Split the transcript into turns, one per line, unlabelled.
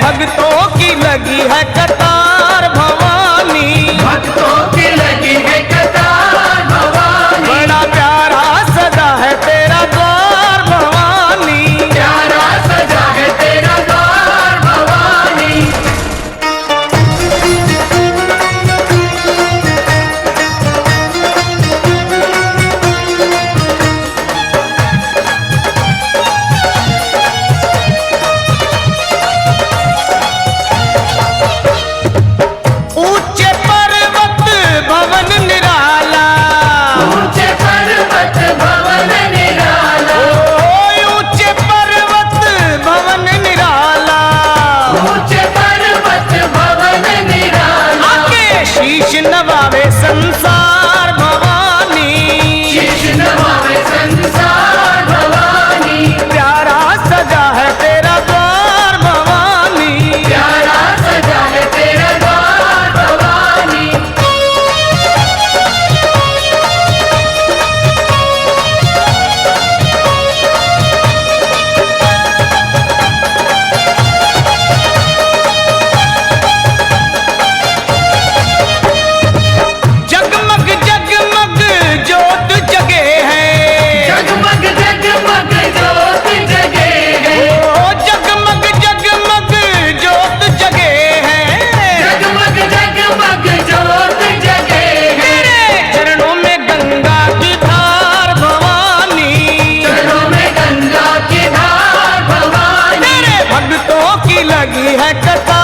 भक्तों की लगी है कतार भवानी,
भक्तों की लगी है कतार भवानी।
बड़ा प्यारा सजा है तेरा द्वार भवानी,
प्यारा सजा है तेरा द्वार भवानी।
ऊंचे पर्वत भवन निराला,
ऊंचे पर्वत भवन निराला,
ऊंचे पर्वत भवन निराला,
ऊंचे पर्वत भवन निराला।
आके शीश नवावे संसार भवानी,
शीश नवावे संसार भवानी।
प्यारा सजा है तेरा द्वार भवानी,
प्यारा सजा है तेरा द्वार भवानी।
जगमग जगमग जोत जगे हैं,
जगमग जगमग ज्योत जगे है,
ओ जगमग जगमग जोत जगे हैं,
जगमग जगमग ज्योत जगे है।
तेरे चरणों में गंगा की धार भवानी,
चरणों में गंगा की धार भवानी।
तेरे भक्तों की लगी है कतार